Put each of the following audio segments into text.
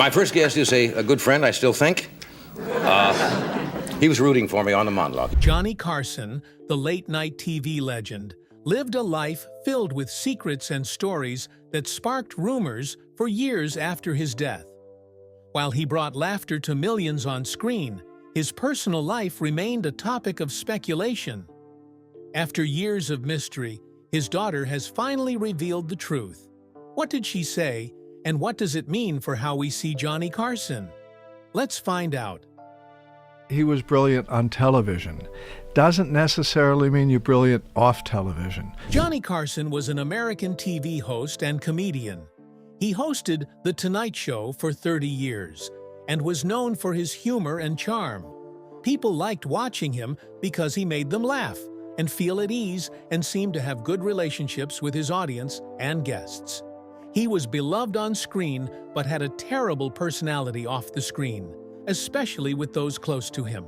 My first guest is a good friend, I still think. He was rooting for me on the monologue. Johnny Carson, the late-night TV legend, lived a life filled with secrets and stories that sparked rumors for years after his death. While he brought laughter to millions on screen, his personal life remained a topic of speculation. After years of mystery, his daughter has finally revealed the truth. What did she say, and what does it mean for how we see Johnny Carson? Let's find out. He was brilliant on television. Doesn't necessarily mean you're brilliant off television. Johnny Carson was an American TV host and comedian. He hosted The Tonight Show for 30 years and was known for his humor and charm. People liked watching him because he made them laugh and feel at ease and seemed to have good relationships with his audience and guests. He was beloved on screen but had a terrible personality off the screen, especially with those close to him.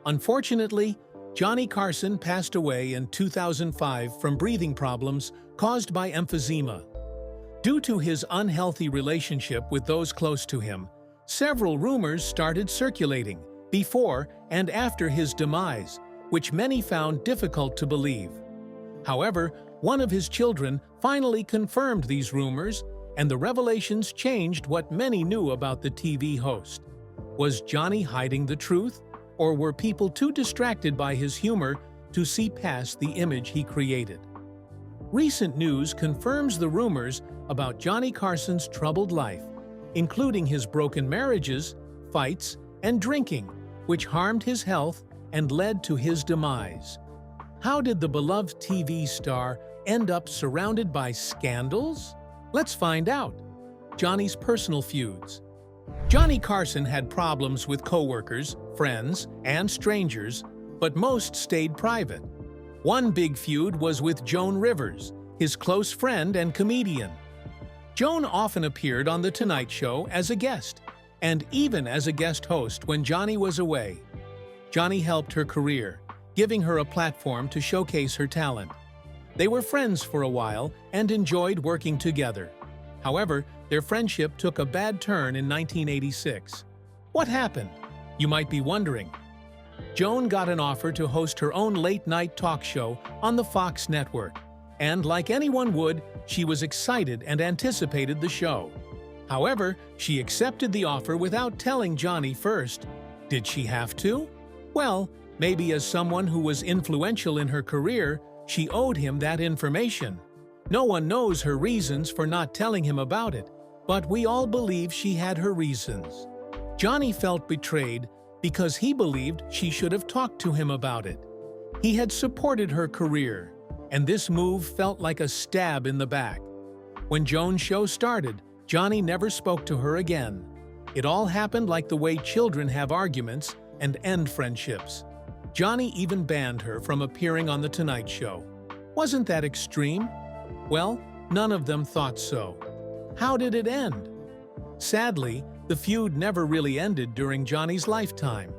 Unfortunately, Johnny Carson passed away in 2005 from breathing problems caused by emphysema. Due to his unhealthy relationship with those close to him, several rumors started circulating before and after his demise, which many found difficult to believe. However, one of his children finally confirmed these rumors, and the revelations changed what many knew about the TV host. Was Johnny hiding the truth, or were people too distracted by his humor to see past the image he created? Recent news confirms the rumors about Johnny Carson's troubled life, including his broken marriages, fights, and drinking, which harmed his health and led to his demise. How did the beloved TV star end up surrounded by scandals? Let's find out. Johnny's personal feuds. Johnny Carson had problems with coworkers, friends, and strangers, but most stayed private. One big feud was with Joan Rivers, his close friend and comedian. Joan often appeared on The Tonight Show as a guest, and even as a guest host when Johnny was away. Johnny helped her career, giving her a platform to showcase her talent. They were friends for a while and enjoyed working together. However, their friendship took a bad turn in 1986. What happened? You might be wondering. Joan got an offer to host her own late-night talk show on the Fox network, and like anyone would, she was excited and anticipated the show. However, she accepted the offer without telling Johnny first. Did she have to? Well, maybe as someone who was influential in her career, she owed him that information. No one knows her reasons for not telling him about it, but we all believe she had her reasons. Johnny felt betrayed because he believed she should have talked to him about it. He had supported her career, and this move felt like a stab in the back. When Joan's show started, Johnny never spoke to her again. It all happened like the way children have arguments and end friendships. Johnny even banned her from appearing on The Tonight Show. Wasn't that extreme? Well, none of them thought so. How did it end? Sadly, the feud never really ended during Johnny's lifetime.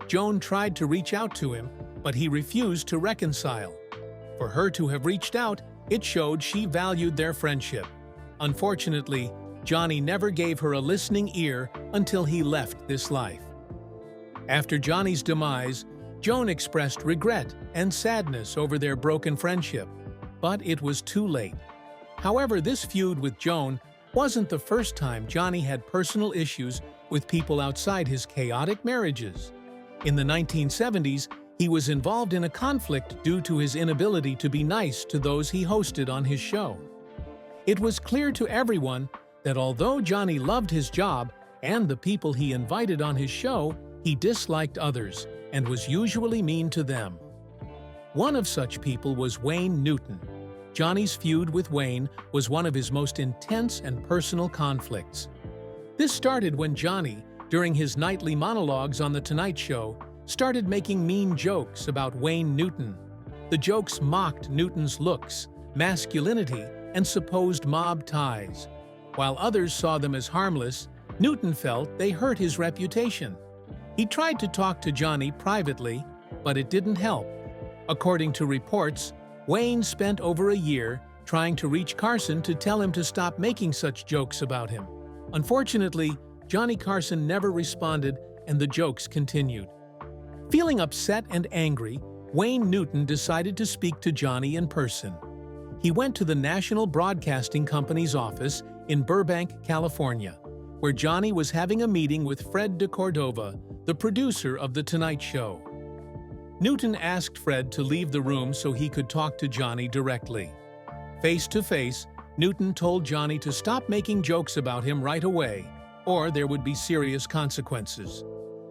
Joan tried to reach out to him, but he refused to reconcile. For her to have reached out, it showed she valued their friendship. Unfortunately, Johnny never gave her a listening ear until he left this life. After Johnny's demise, Joan expressed regret and sadness over their broken friendship, but it was too late. However, this feud with Joan wasn't the first time Johnny had personal issues with people outside his chaotic marriages. In the 1970s, he was involved in a conflict due to his inability to be nice to those he hosted on his show. It was clear to everyone that although Johnny loved his job and the people he invited on his show, he disliked others and was usually mean to them. One of such people was Wayne Newton. Johnny's feud with Wayne was one of his most intense and personal conflicts. This started when Johnny, during his nightly monologues on The Tonight Show, started making mean jokes about Wayne Newton. The jokes mocked Newton's looks, masculinity, and supposed mob ties. While others saw them as harmless, Newton felt they hurt his reputation. He tried to talk to Johnny privately, but it didn't help. According to reports, Wayne spent over a year trying to reach Carson to tell him to stop making such jokes about him. Unfortunately, Johnny Carson never responded and the jokes continued. Feeling upset and angry, Wayne Newton decided to speak to Johnny in person. He went to the National Broadcasting Company's office in Burbank, California, where Johnny was having a meeting with Fred de Cordova, the producer of The Tonight Show. Newton asked Fred to leave the room so he could talk to Johnny directly. Face to face, Newton told Johnny to stop making jokes about him right away, or there would be serious consequences.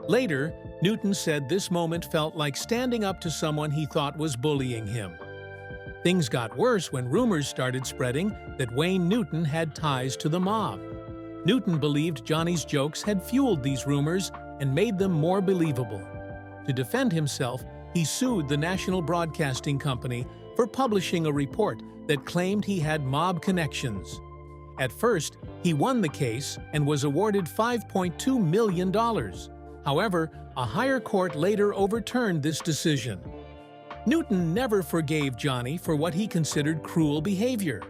Later, Newton said this moment felt like standing up to someone he thought was bullying him. Things got worse when rumors started spreading that Wayne Newton had ties to the mob. Newton believed Johnny's jokes had fueled these rumors and made them more believable. To defend himself, he sued the National Broadcasting Company for publishing a report that claimed he had mob connections. At first, he won the case and was awarded $5.2 million. However, a higher court later overturned this decision. Newton never forgave Johnny for what he considered cruel behavior.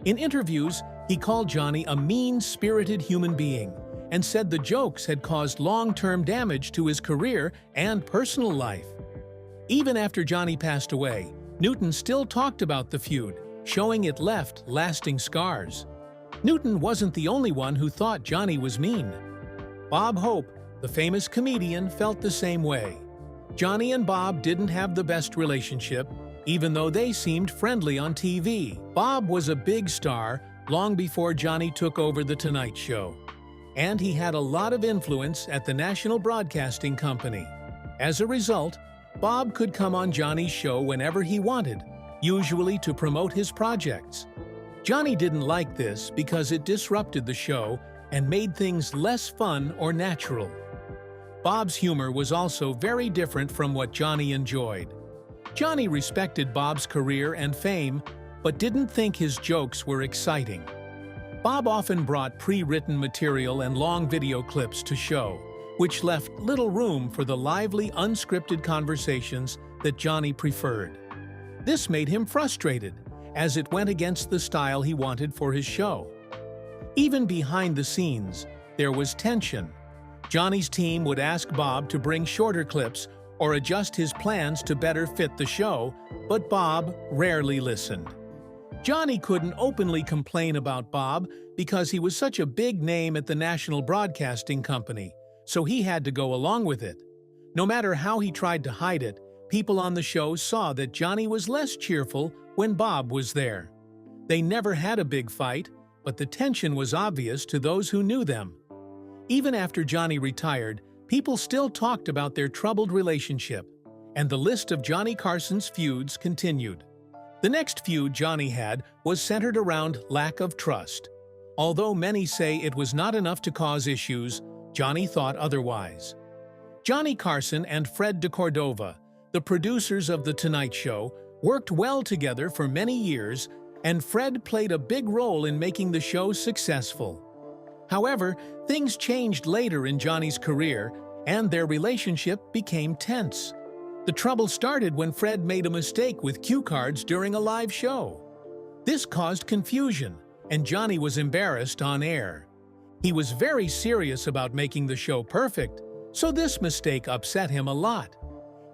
In interviews, he called Johnny a mean-spirited human being and said the jokes had caused long-term damage to his career and personal life. Even after Johnny passed away, Newton still talked about the feud, showing it left lasting scars. Newton wasn't the only one who thought Johnny was mean. Bob Hope, the famous comedian, felt the same way. Johnny and Bob didn't have the best relationship, even though they seemed friendly on TV. Bob was a big star long before Johnny took over The Tonight Show, and he had a lot of influence at the National Broadcasting Company. As a result, Bob could come on Johnny's show whenever he wanted, usually to promote his projects. Johnny didn't like this because it disrupted the show and made things less fun or natural. Bob's humor was also very different from what Johnny enjoyed. Johnny respected Bob's career and fame, but didn't think his jokes were exciting. Bob often brought pre-written material and long video clips to show, which left little room for the lively, unscripted conversations that Johnny preferred. This made him frustrated, as it went against the style he wanted for his show. Even behind the scenes, there was tension. Johnny's team would ask Bob to bring shorter clips or adjust his plans to better fit the show, but Bob rarely listened. Johnny couldn't openly complain about Bob because he was such a big name at the National Broadcasting Company, so he had to go along with it. No matter how he tried to hide it, people on the show saw that Johnny was less cheerful when Bob was there. They never had a big fight, but the tension was obvious to those who knew them. Even after Johnny retired, people still talked about their troubled relationship, and the list of Johnny Carson's feuds continued. The next feud Johnny had was centered around lack of trust. Although many say it was not enough to cause issues, Johnny thought otherwise. Johnny Carson and Fred de Cordova, the producers of The Tonight Show, worked well together for many years, and Fred played a big role in making the show successful. However, things changed later in Johnny's career, and their relationship became tense. The trouble started when Fred made a mistake with cue cards during a live show. This caused confusion, and Johnny was embarrassed on air. He was very serious about making the show perfect, so this mistake upset him a lot.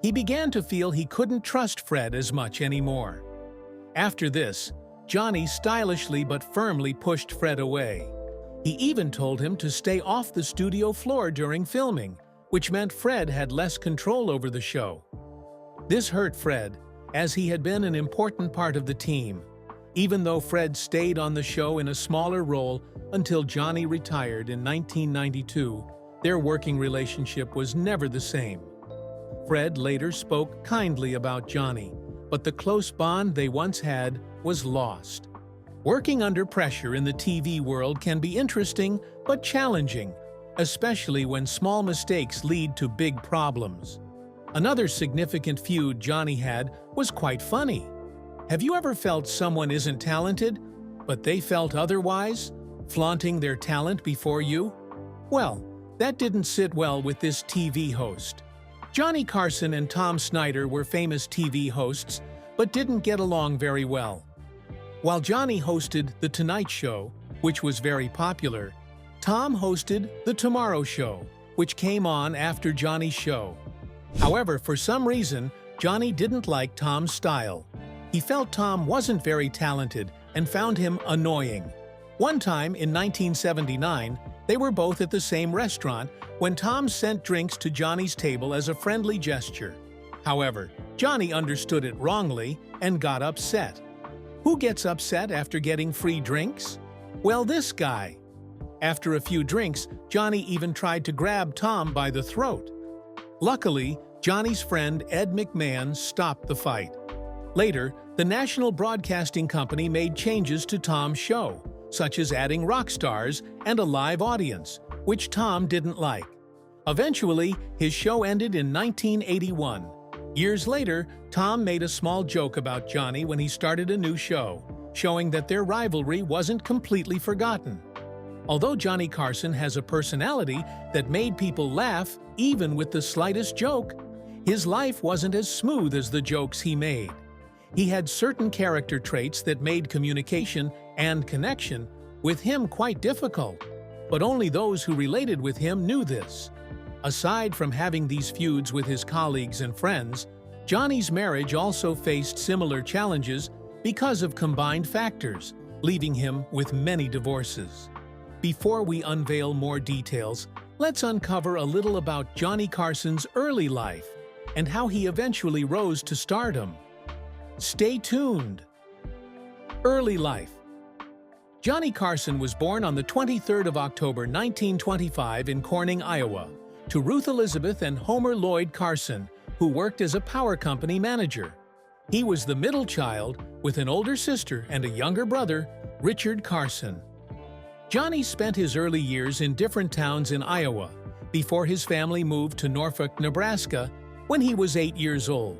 He began to feel he couldn't trust Fred as much anymore. After this, Johnny stylishly but firmly pushed Fred away. He even told him to stay off the studio floor during filming, which meant Fred had less control over the show. This hurt Fred, as he had been an important part of the team. Even though Fred stayed on the show in a smaller role until Johnny retired in 1992, their working relationship was never the same. Fred later spoke kindly about Johnny, but the close bond they once had was lost. Working under pressure in the TV world can be interesting but challenging, especially when small mistakes lead to big problems. Another significant feud Johnny had was quite funny. Have you ever felt someone isn't talented, but they felt otherwise, flaunting their talent before you? Well, that didn't sit well with this TV host. Johnny Carson and Tom Snyder were famous TV hosts, but didn't get along very well. While Johnny hosted The Tonight Show, which was very popular, Tom hosted The Tomorrow Show, which came on after Johnny's show. However, for some reason, Johnny didn't like Tom's style. He felt Tom wasn't very talented and found him annoying. One time in 1979, they were both at the same restaurant when Tom sent drinks to Johnny's table as a friendly gesture. However, Johnny understood it wrongly and got upset. Who gets upset after getting free drinks? Well, this guy. After a few drinks, Johnny even tried to grab Tom by the throat. Luckily, Johnny's friend Ed McMahon stopped the fight. Later, the National Broadcasting Company made changes to Tom's show, such as adding rock stars and a live audience, which Tom didn't like. Eventually, his show ended in 1981. Years later, Tom made a small joke about Johnny when he started a new show, showing that their rivalry wasn't completely forgotten. Although Johnny Carson has a personality that made people laugh even with the slightest joke, his life wasn't as smooth as the jokes he made. He had certain character traits that made communication and connection with him quite difficult, but only those who related with him knew this. Aside from having these feuds with his colleagues and friends, Johnny's marriage also faced similar challenges because of combined factors, leaving him with many divorces. Before we unveil more details, let's uncover a little about Johnny Carson's early life and how he eventually rose to stardom. Stay tuned! Early life. Johnny Carson was born on the 23rd of October 1925 in Corning, Iowa, to Ruth Elizabeth and Homer Lloyd Carson, who worked as a power company manager. He was the middle child with an older sister and a younger brother, Richard Carson. Johnny spent his early years in different towns in Iowa before his family moved to Norfolk, Nebraska when he was 8 years old.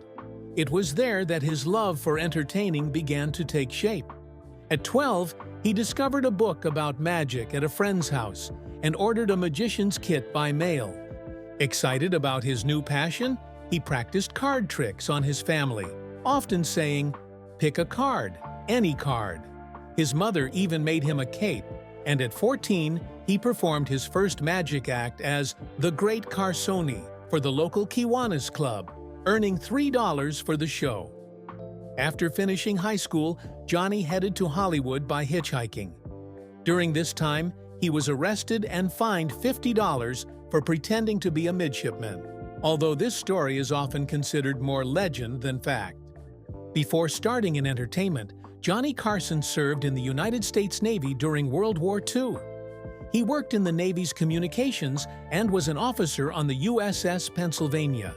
It was there that his love for entertaining began to take shape. At 12, he discovered a book about magic at a friend's house and ordered a magician's kit by mail. Excited about his new passion, he practiced card tricks on his family, often saying, "Pick a card, any card." His mother even made him a cape, and at 14, he performed his first magic act as the Great Carsoni for the local Kiwanis Club, earning $3 for the show. After finishing high school, Johnny headed to Hollywood by hitchhiking. During this time, he was arrested and fined $50 for pretending to be a midshipman, although this story is often considered more legend than fact. Before starting in entertainment, Johnny Carson served in the United States Navy during World War II. He worked in the Navy's communications and was an officer on the USS Pennsylvania.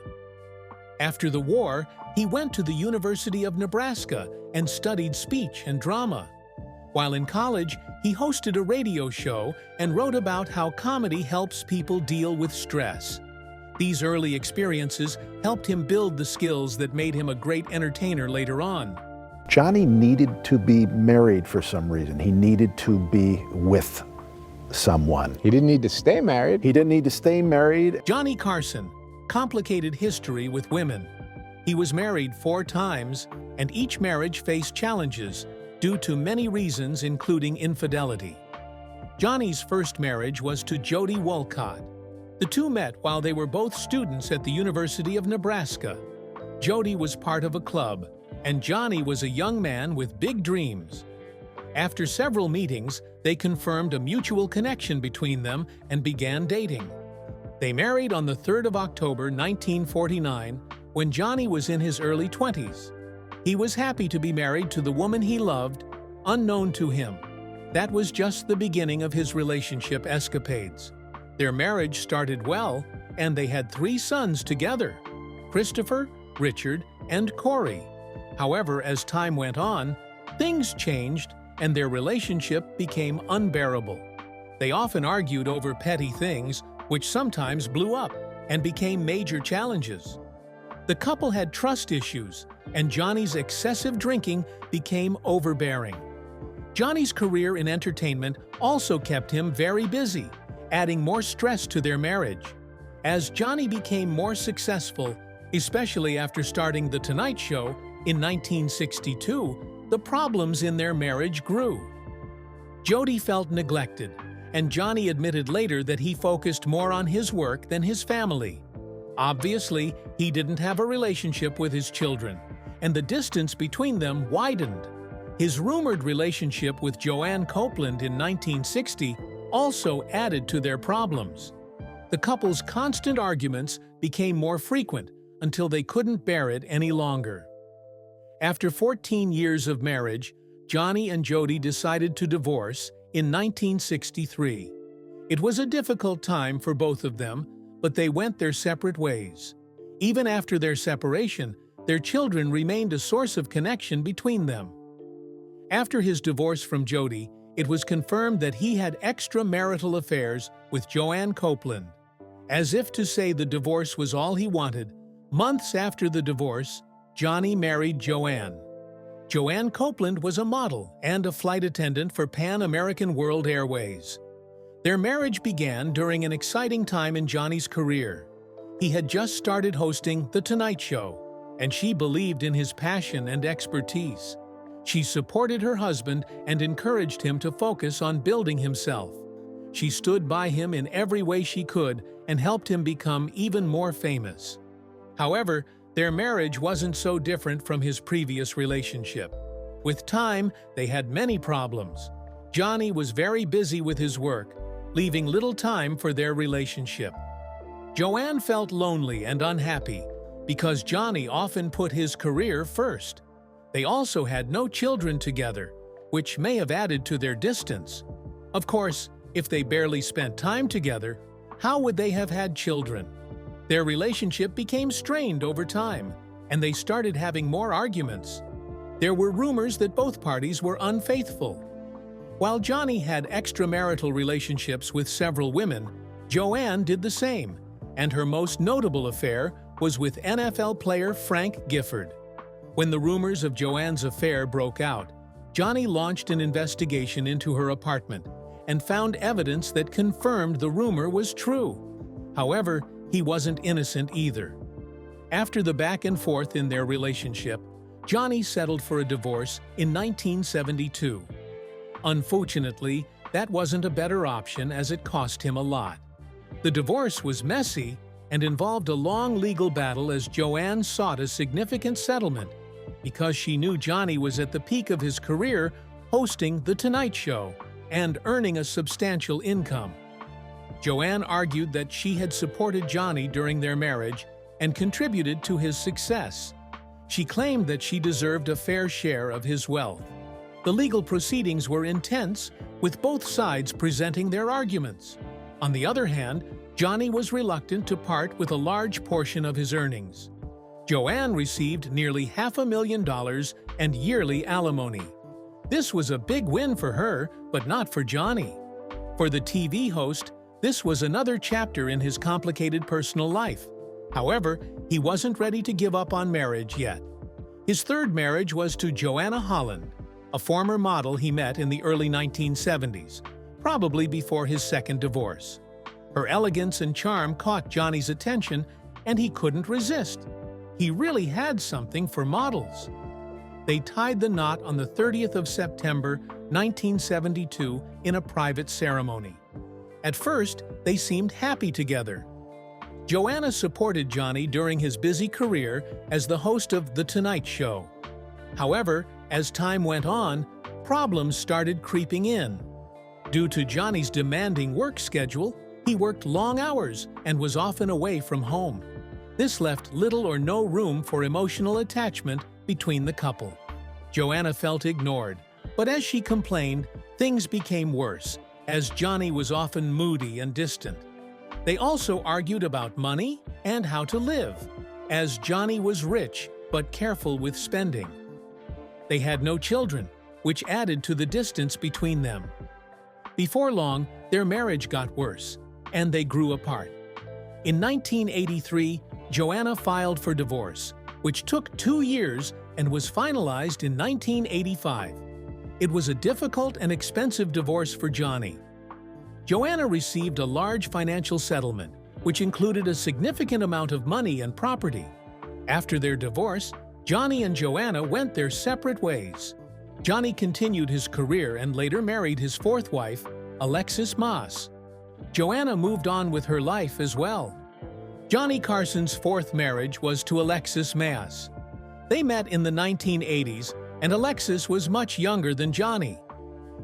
After the war, he went to the University of Nebraska and studied speech and drama. While in college, he hosted a radio show and wrote about how comedy helps people deal with stress. These early experiences helped him build the skills that made him a great entertainer later on. Johnny needed to be married for some reason. He needed to be with someone. He didn't need to stay married. He didn't need to stay married. Johnny Carson, complicated history with women. He was married 4 times, and each marriage faced challenges due to many reasons, including infidelity. Johnny's first marriage was to Jody Wolcott. The two met while they were both students at the University of Nebraska. Jody was part of a club, and Johnny was a young man with big dreams. After several meetings, they confirmed a mutual connection between them and began dating. They married on the 3rd of October 1949 when Johnny was in his early 20s. He was happy to be married to the woman he loved, unknown to him. That was just the beginning of his relationship escapades. Their marriage started well, and they had 3 sons together: Christopher, Richard, and Corey. However, as time went on, things changed and their relationship became unbearable. They often argued over petty things, which sometimes blew up and became major challenges. The couple had trust issues, and Johnny's excessive drinking became overbearing. Johnny's career in entertainment also kept him very busy, adding more stress to their marriage. As Johnny became more successful, especially after starting The Tonight Show in 1962, the problems in their marriage grew. Jody felt neglected, and Johnny admitted later that he focused more on his work than his family. Obviously, he didn't have a relationship with his children, and the distance between them widened. His rumored relationship with Joanne Copeland in 1960 also added to their problems. The couple's constant arguments became more frequent until they couldn't bear it any longer. After 14 years of marriage, Johnny and Jody decided to divorce in 1963. It was a difficult time for both of them, but they went their separate ways. Even after their separation, their children remained a source of connection between them. After his divorce from Jody, it was confirmed that he had extramarital affairs with Joanne Copeland. As if to say the divorce was all he wanted, months after the divorce, Johnny married Joanne. Joanne Copeland was a model and a flight attendant for Pan American World Airways. Their marriage began during an exciting time in Johnny's career. He had just started hosting The Tonight Show, and she believed in his passion and expertise. She supported her husband and encouraged him to focus on building himself. She stood by him in every way she could and helped him become even more famous. However, their marriage wasn't so different from his previous relationship. With time, they had many problems. Johnny was very busy with his work, leaving little time for their relationship. Joanne felt lonely and unhappy because Johnny often put his career first. They also had no children together, which may have added to their distance. Of course, if they barely spent time together, how would they have had children? Their relationship became strained over time, and they started having more arguments. There were rumors that both parties were unfaithful. While Johnny had extramarital relationships with several women, Joanne did the same, and her most notable affair was with NFL player Frank Gifford. When the rumors of Joanne's affair broke out, Johnny launched an investigation into her apartment and found evidence that confirmed the rumor was true. However, he wasn't innocent either. After the back and forth in their relationship, Johnny settled for a divorce in 1972. Unfortunately, that wasn't a better option as it cost him a lot. The divorce was messy and involved a long legal battle as Joanne sought a significant settlement because she knew Johnny was at the peak of his career hosting The Tonight Show and earning a substantial income. Joanne argued that she had supported Johnny during their marriage and contributed to his success. She claimed that she deserved a fair share of his wealth. The legal proceedings were intense, with both sides presenting their arguments. On the other hand, Johnny was reluctant to part with a large portion of his earnings. Joanne received nearly $500,000 and yearly alimony. This was a big win for her, but not for Johnny. For the TV host, this was another chapter in his complicated personal life. However, he wasn't ready to give up on marriage yet. His third marriage was to Joanna Holland, a former model he met in the early 1970s, probably before his second divorce. Her elegance and charm caught Johnny's attention, and he couldn't resist. He really had something for models. They tied the knot on the 30th of September, 1972, in a private ceremony. At first, they seemed happy together. Joanna supported Johnny during his busy career as the host of The Tonight Show. However, as time went on, problems started creeping in. Due to Johnny's demanding work schedule, he worked long hours and was often away from home. This left little or no room for emotional attachment between the couple. Joanna felt ignored, but as she complained, things became worse, as Johnny was often moody and distant. They also argued about money and how to live, as Johnny was rich but careful with spending. They had no children, which added to the distance between them. Before long, their marriage got worse, and they grew apart. In 1983, Joanna filed for divorce, which took 2 years and was finalized in 1985. It was a difficult and expensive divorce for Johnny. Joanna received a large financial settlement, which included a significant amount of money and property. After their divorce, Johnny and Joanna went their separate ways. Johnny continued his career and later married his fourth wife, Alexis Maas. Joanna moved on with her life as well. Johnny Carson's fourth marriage was to Alexis Maas. They met in the 1980s, and Alexis was much younger than Johnny.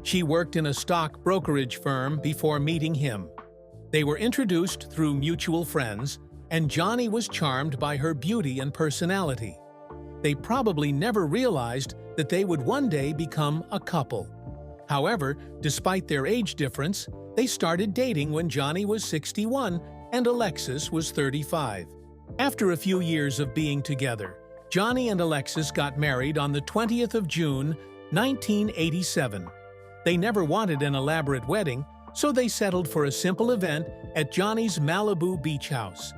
She worked in a stock brokerage firm before meeting him. They were introduced through mutual friends, and Johnny was charmed by her beauty and personality. They probably never realized that they would one day become a couple. However, despite their age difference, they started dating when Johnny was 61 and Alexis was 35. After a few years of being together, Johnny and Alexis got married on the 20th of June, 1987. They never wanted an elaborate wedding, so they settled for a simple event at Johnny's Malibu beach house.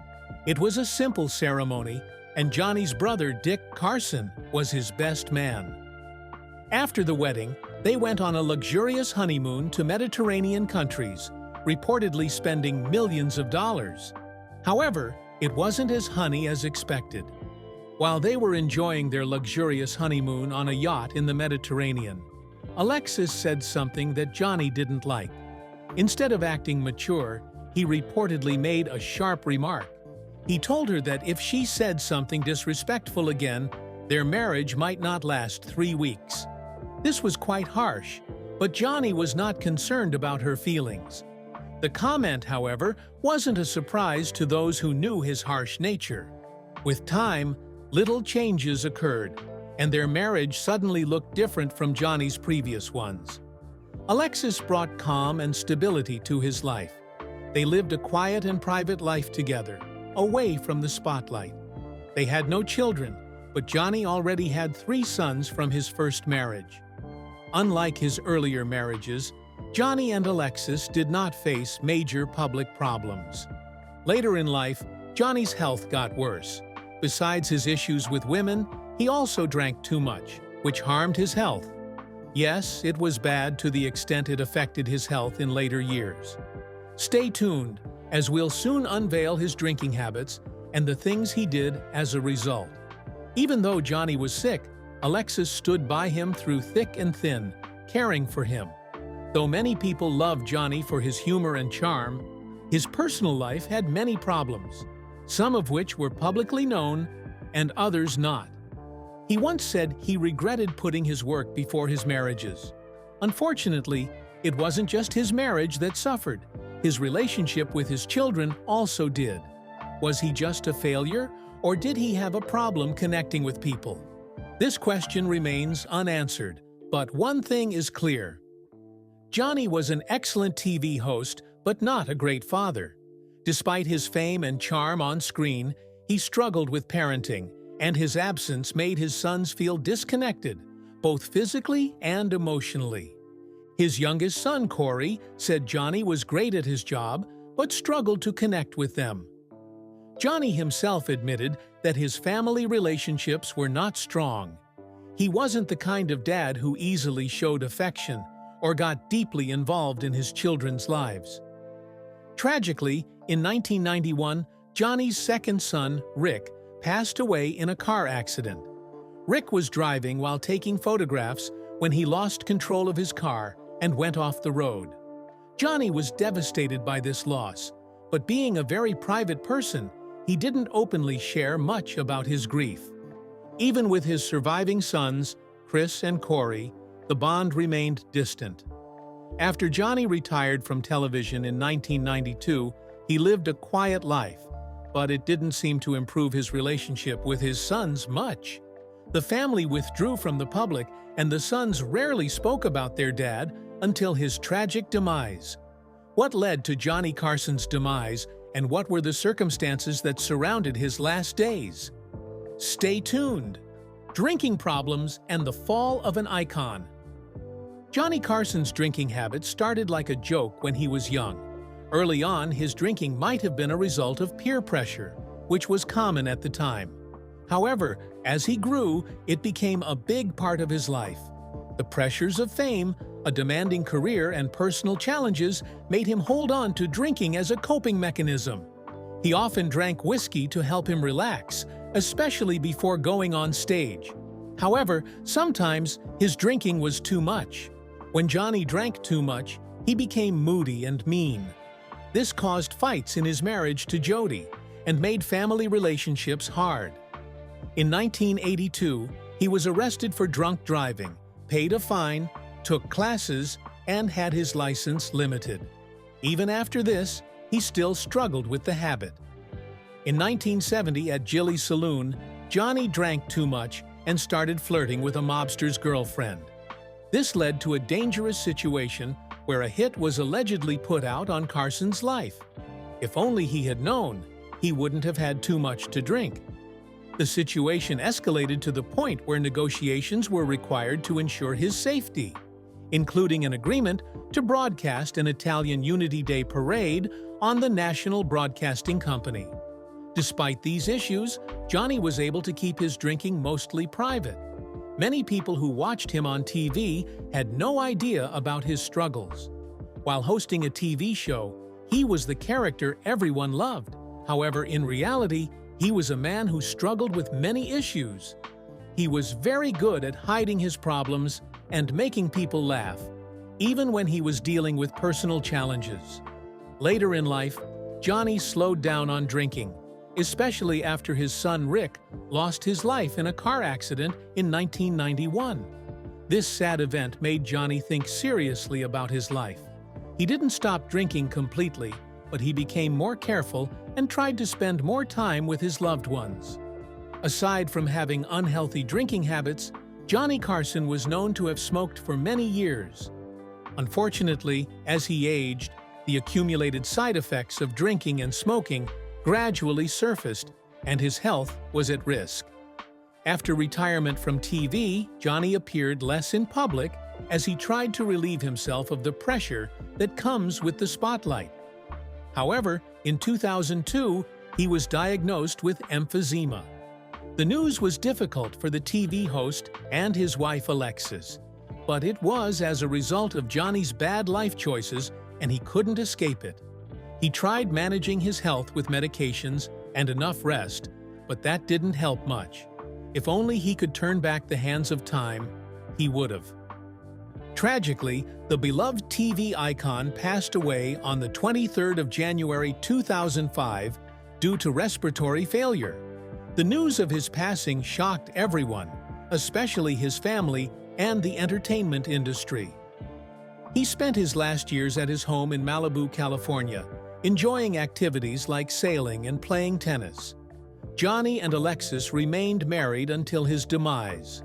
It was a simple ceremony, and Johnny's brother, Dick Carson, was his best man. After the wedding, they went on a luxurious honeymoon to Mediterranean countries, reportedly spending millions of dollars. However, it wasn't as honey as expected. While they were enjoying their luxurious honeymoon on a yacht in the Mediterranean, Alexis said something that Johnny didn't like. Instead of acting mature, he reportedly made a sharp remark. He told her that if she said something disrespectful again, their marriage might not last 3 weeks. This was quite harsh, but Johnny was not concerned about her feelings. The comment, however, wasn't a surprise to those who knew his harsh nature. With time, little changes occurred, and their marriage suddenly looked different from Johnny's previous ones. Alexis brought calm and stability to his life. They lived a quiet and private life together, away from the spotlight. They had no children, but Johnny already had 3 sons from his first marriage. Unlike his earlier marriages, Johnny and Alexis did not face major public problems. Later in life, Johnny's health got worse. Besides his issues with women, he also drank too much, which harmed his health. Yes, it was bad to the extent it affected his health in later years. Stay tuned, as we'll soon unveil his drinking habits and the things he did as a result. Even though Johnny was sick, Alexis stood by him through thick and thin, caring for him. Though many people loved Johnny for his humor and charm, his personal life had many problems, some of which were publicly known and others not. He once said he regretted putting his work before his marriages. Unfortunately, it wasn't just his marriage that suffered. His relationship with his children also did. Was he just a failure, or did he have a problem connecting with people? This question remains unanswered, but one thing is clear. Johnny was an excellent TV host, but not a great father. Despite his fame and charm on screen, he struggled with parenting, and his absence made his sons feel disconnected, both physically and emotionally. His youngest son, Corey, said Johnny was great at his job, but struggled to connect with them. Johnny himself admitted that his family relationships were not strong. He wasn't the kind of dad who easily showed affection or got deeply involved in his children's lives. Tragically, in 1991, Johnny's second son, Rick, passed away in a car accident. Rick was driving while taking photographs when he lost control of his car and went off the road. Johnny was devastated by this loss, but being a very private person, he didn't openly share much about his grief. Even with his surviving sons, Chris and Corey, the bond remained distant. After Johnny retired from television in 1992, he lived a quiet life, but it didn't seem to improve his relationship with his sons much. The family withdrew from the public, and the sons rarely spoke about their dad until his tragic demise. What led to Johnny Carson's demise, and what were the circumstances that surrounded his last days? Stay tuned. Drinking problems and the fall of an icon. Johnny Carson's drinking habits started like a joke when he was young. Early on, his drinking might have been a result of peer pressure, which was common at the time. However, as he grew, it became a big part of his life. The pressures of fame, a demanding career, and personal challenges made him hold on to drinking as a coping mechanism. He often drank whiskey to help him relax, especially before going on stage. However, sometimes his drinking was too much. When Johnny drank too much, He became moody and mean. This caused fights in his marriage to Jody and made family relationships hard. In 1982, he was arrested for drunk driving, paid a fine, took classes, and had his license limited. Even after this, he still struggled with the habit. In 1970 at Jilly's Saloon, Johnny drank too much and started flirting with a mobster's girlfriend. This led to a dangerous situation where a hit was allegedly put out on Carson's life. If only he had known, he wouldn't have had too much to drink. The situation escalated to the point where negotiations were required to ensure his safety, including an agreement to broadcast an Italian Unity Day parade on the National Broadcasting Company. Despite these issues, Johnny was able to keep his drinking mostly private. Many people who watched him on TV had no idea about his struggles. While hosting a TV show, he was the character everyone loved. However, in reality, he was a man who struggled with many issues. He was very good at hiding his problems and making people laugh, even when he was dealing with personal challenges. Later in life, Johnny slowed down on drinking, especially after his son Rick lost his life in a car accident in 1991. This sad event made Johnny think seriously about his life. He didn't stop drinking completely, but he became more careful and tried to spend more time with his loved ones. Aside from having unhealthy drinking habits, Johnny Carson was known to have smoked for many years. Unfortunately, as he aged, the accumulated side effects of drinking and smoking gradually surfaced, and his health was at risk. After retirement from TV, Johnny appeared less in public as he tried to relieve himself of the pressure that comes with the spotlight. However, in 2002, he was diagnosed with emphysema. The news was difficult for the TV host and his wife Alexis, but it was as a result of Johnny's bad life choices, and he couldn't escape it. He tried managing his health with medications and enough rest, but that didn't help much. If only he could turn back the hands of time, he would have. Tragically, the beloved TV icon passed away on the 23rd of January 2005 due to respiratory failure. The news of his passing shocked everyone, especially his family and the entertainment industry. He spent his last years at his home in Malibu, California, enjoying activities like sailing and playing tennis. Johnny and Alexis remained married until his demise.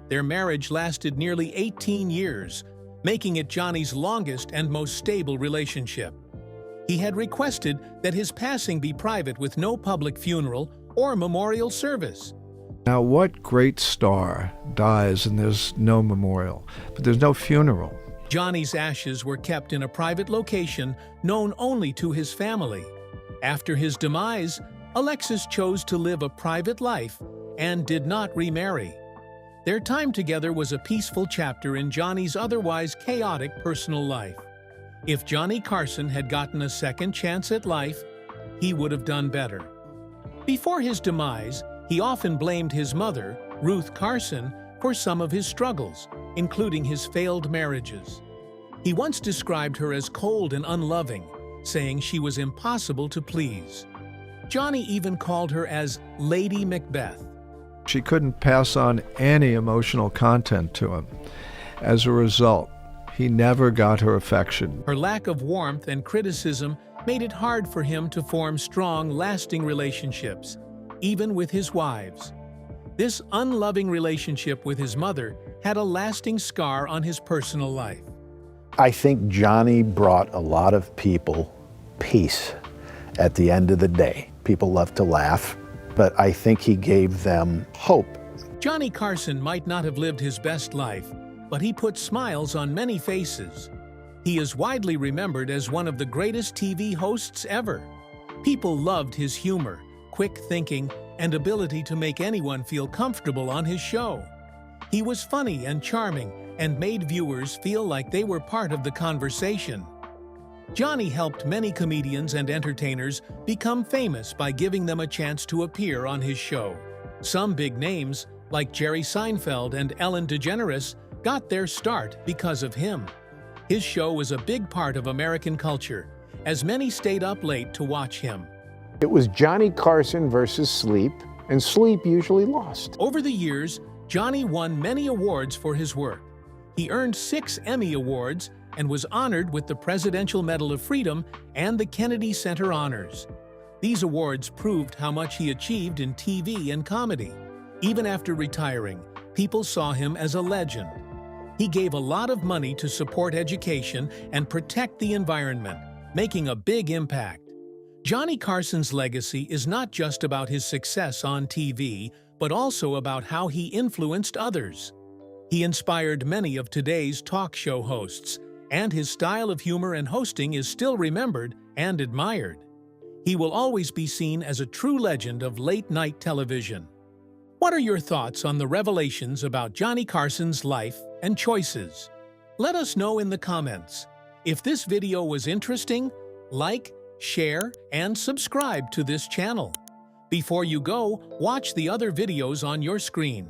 Their marriage lasted nearly 18 years, making it Johnny's longest and most stable relationship. He had requested that his passing be private with no public funeral or memorial service. Now, what great star dies and there's no memorial, but there's no funeral? Johnny's ashes were kept in a private location known only to his family. After his demise, Alexis chose to live a private life and did not remarry. Their time together was a peaceful chapter in Johnny's otherwise chaotic personal life. If Johnny Carson had gotten a second chance at life, he would have done better. Before his demise, he often blamed his mother, Ruth Carson, for some of his struggles, including his failed marriages. He once described her as cold and unloving, saying she was impossible to please. Johnny even called her as Lady Macbeth. She couldn't pass on any emotional content to him. As a result, he never got her affection. Her lack of warmth and criticism made it hard for him to form strong, lasting relationships, even with his wives. This unloving relationship with his mother had a lasting scar on his personal life. I think Johnny brought a lot of people peace at the end of the day. People love to laugh, but I think he gave them hope. Johnny Carson might not have lived his best life, but he put smiles on many faces. He is widely remembered as one of the greatest TV hosts ever. People loved his humor, quick thinking, and ability to make anyone feel comfortable on his show. He was funny and charming and made viewers feel like they were part of the conversation. Johnny helped many comedians and entertainers become famous by giving them a chance to appear on his show. Some big names, like Jerry Seinfeld and Ellen DeGeneres, got their start because of him. His show was a big part of American culture, as many stayed up late to watch him. It was Johnny Carson versus sleep, and sleep usually lost. Over the years, Johnny won many awards for his work. He earned 6 Emmy Awards and was honored with the Presidential Medal of Freedom and the Kennedy Center Honors. These awards proved how much he achieved in TV and comedy. Even after retiring, people saw him as a legend. He gave a lot of money to support education and protect the environment, making a big impact. Johnny Carson's legacy is not just about his success on TV, but also about how he influenced others. He inspired many of today's talk show hosts, and his style of humor and hosting is still remembered and admired. He will always be seen as a true legend of late-night television. What are your thoughts on the revelations about Johnny Carson's life and choices? Let us know in the comments. If this video was interesting, like, share, and subscribe to this channel. Before you go, watch the other videos on your screen.